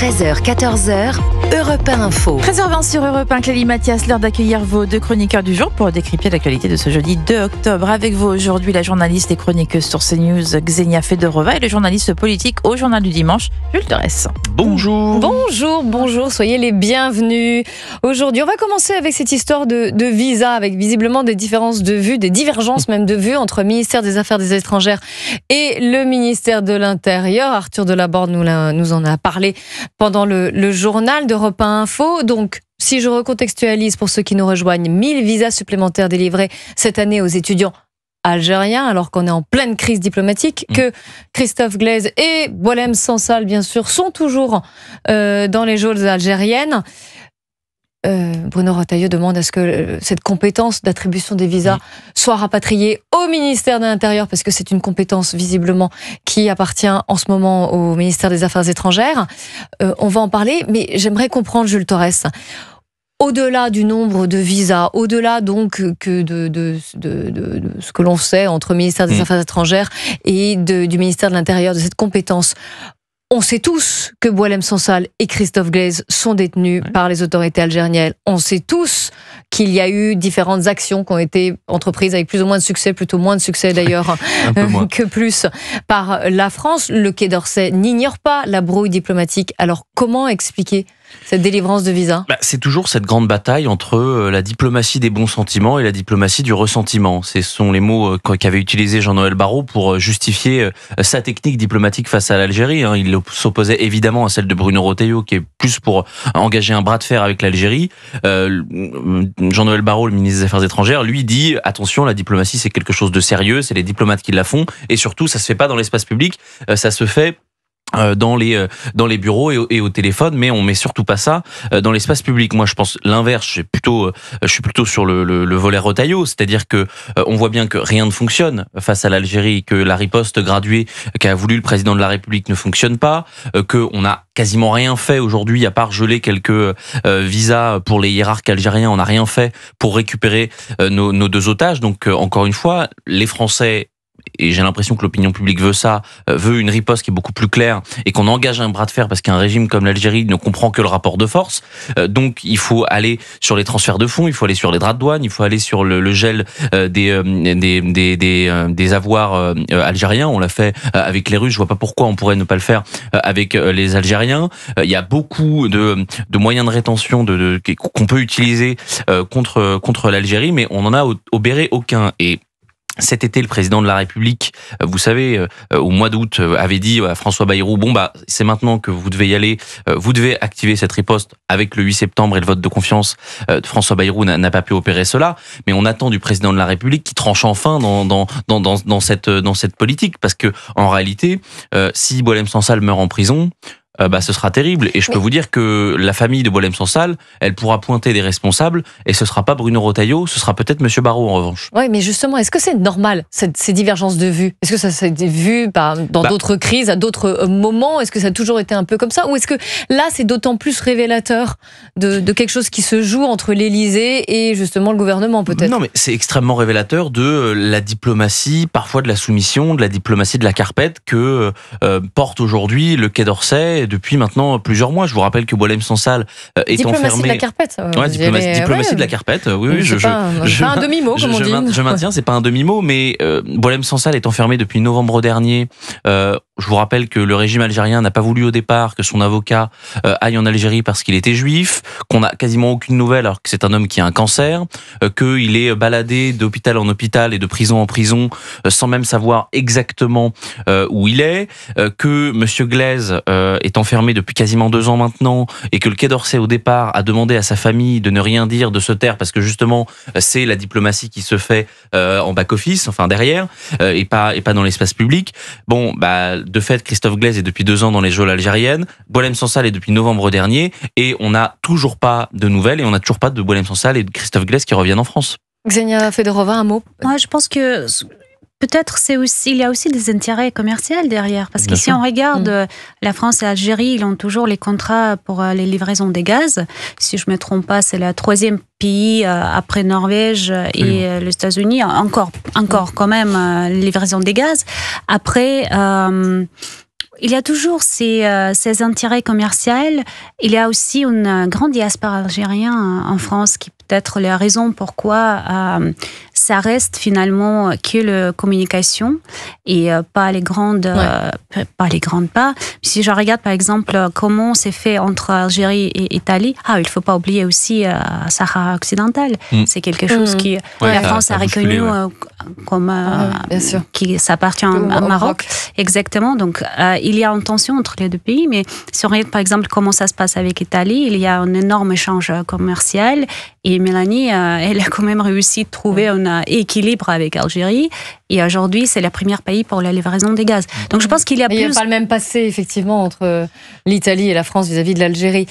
13h, 14h, Europe 1 Info. 13h20 sur Europe 1, Clélie Mathias, l'heure d'accueillir vos deux chroniqueurs du jour pour décrypter l'actualité de ce jeudi 2 octobre. Avec vous aujourd'hui, la journaliste et chroniqueuse sur CNews, Xenia Fedorova, et le journaliste politique au Journal du Dimanche, Jules Torres. Bonjour. Bonjour, soyez les bienvenus. Aujourd'hui, on va commencer avec cette histoire de visa, avec visiblement des différences de vues, des divergences même de vues entre le ministère des Affaires étrangères et le ministère de l'Intérieur. Arthur Delaborde nous en a parlé pendant le journal d'Europe 1 Info. Donc, si je recontextualise pour ceux qui nous rejoignent, 1000 visas supplémentaires délivrés cette année aux étudiants algériens, alors qu'on est en pleine crise diplomatique, que Christophe Glaise et Boualem Sansal, bien sûr, sont toujours dans les geôles algériennes. Bruno Retailleau demande à ce que cette compétence d'attribution des visas soit rapatriée au ministère de l'Intérieur, parce que c'est une compétence visiblement qui appartient en ce moment au ministère des Affaires étrangères. On va en parler, mais j'aimerais comprendre, Jules Torres, au-delà du nombre de visas, au-delà donc que de ce que l'on sait entre le ministère des Affaires étrangères et du ministère de l'Intérieur, de cette compétence, on sait tous que Boualem Sansal et Christophe Glaise sont détenus par les autorités algériennes. On sait tous qu'il y a eu différentes actions qui ont été entreprises avec plus ou moins de succès, plutôt moins de succès d'ailleurs que plus, par la France. Le Quai d'Orsay n'ignore pas la brouille diplomatique. Alors comment expliquer cette délivrance de visa ? C'est toujours cette grande bataille entre la diplomatie des bons sentiments et la diplomatie du ressentiment. Ce sont les mots qu'avait utilisé Jean-Noël Barrot pour justifier sa technique diplomatique face à l'Algérie. Il s'opposait évidemment à celle de Bruno Retailleau, qui est plus pour engager un bras de fer avec l'Algérie. Jean-Noël Barrot, le ministre des Affaires étrangères, lui dit « Attention, la diplomatie c'est quelque chose de sérieux, c'est les diplomates qui la font, et surtout ça se fait pas dans l'espace public, ça se fait dans les bureaux et au téléphone, mais on met surtout pas ça dans l'espace public. » Moi, je pense l'inverse. Je suis plutôt sur le volet Retailleau, c'est-à-dire que on voit bien que rien ne fonctionne face à l'Algérie, que la riposte graduée qu'a voulu le président de la République ne fonctionne pas, que on a quasiment rien fait aujourd'hui à part geler quelques visas pour les hiérarques algériens. On n'a rien fait pour récupérer nos deux otages. Donc encore une fois, les Français, et j'ai l'impression que l'opinion publique veut ça, veut une riposte qui est beaucoup plus claire et qu'on engage un bras de fer, parce qu'un régime comme l'Algérie ne comprend que le rapport de force. Donc il faut aller sur les transferts de fonds, il faut aller sur les droits de douane, il faut aller sur le gel des avoirs algériens. On l'a fait avec les Russes, je vois pas pourquoi on pourrait ne pas le faire avec les Algériens. Il y a beaucoup de moyens de rétention qu'on peut utiliser contre l'Algérie, mais on en a obéré aucun. Et cet été, le président de la République, vous savez, au mois d'août, avait dit à François Bayrou, c'est maintenant que vous devez y aller, vous devez activer cette riposte. Avec le 8 septembre et le vote de confiance, François Bayrou n'a pas pu opérer cela, mais on attend du président de la République qu'il tranche enfin dans cette politique, parce que en réalité, si Boualem Sansal meurt en prison, ce sera terrible. Et je peux vous dire que la famille de Boualem Sansal, elle pourra pointer des responsables, et ce sera pas Bruno Retailleau, ce sera peut-être Monsieur Barrot en revanche. Oui, mais justement, est-ce que c'est normal, ces divergences de vues ? Est-ce que ça s'est vu dans d'autres crises, à d'autres moments ? Est-ce que ça a toujours été un peu comme ça ? Ou est-ce que là, c'est d'autant plus révélateur de quelque chose qui se joue entre l'Élysée et justement le gouvernement, peut-être ? Non, mais c'est extrêmement révélateur de la diplomatie, parfois de la soumission, de la diplomatie de la carpette que porte aujourd'hui le Quai d'Orsay depuis maintenant plusieurs mois. Je vous rappelle que Boualem Sansal est diplomatie enfermé. De la carpette. Diplomatie de la carpette. Oui, c'est pas un demi-mot, comme on dit. Je maintiens, c'est pas un demi-mot, mais Boualem Sansal est enfermé depuis novembre dernier. Je vous rappelle que le régime algérien n'a pas voulu au départ que son avocat aille en Algérie parce qu'il était juif, qu'on n'a quasiment aucune nouvelle alors que c'est un homme qui a un cancer, qu'il est baladé d'hôpital en hôpital et de prison en prison sans même savoir exactement où il est, que Monsieur Glaise est enfermé depuis quasiment 2 ans maintenant, et que le Quai d'Orsay au départ a demandé à sa famille de ne rien dire, de se taire, parce que justement c'est la diplomatie qui se fait en back-office, enfin derrière, et pas dans l'espace public. De fait, Christophe Glaise est depuis 2 ans dans les geôles algériennes, Boualem Sansal est depuis novembre dernier, et on n'a toujours pas de nouvelles, et on n'a toujours pas de Boualem Sansal et de Christophe Glaise qui reviennent en France. Xenia Fedorova, un mot ? Moi, je pense que peut-être il y a aussi des intérêts commerciaux derrière, parce que si on regarde la France et l'Algérie, ils ont toujours les contrats pour les livraisons des gaz. Si je me trompe pas, c'est le 3e pays après Norvège et les États-Unis, encore quand même livraison des gaz. Après, il y a toujours ces intérêts commerciaux. Il y a aussi une grande diaspora algérienne en France qui peut-être la raison pourquoi ça reste finalement que la communication et pas les grandes pas. Si je regarde par exemple comment c'est fait entre Algérie et Italie, il faut pas oublier aussi Sahara occidental. C'est quelque chose qui la France a reconnu comme qui s'appartient au Maroc. Exactement. Donc il y a une tension entre les deux pays, mais si on regarde par exemple comment ça se passe avec l'Italie, il y a un énorme échange commercial et Mélanie, elle a quand même réussi de trouver un équilibre avec l'Algérie. Et aujourd'hui, c'est le premier pays pour la livraison des gaz. Donc je pense qu'il y a plus... Il n'y a pas le même passé, effectivement, entre l'Italie et la France vis-à-vis de l'Algérie.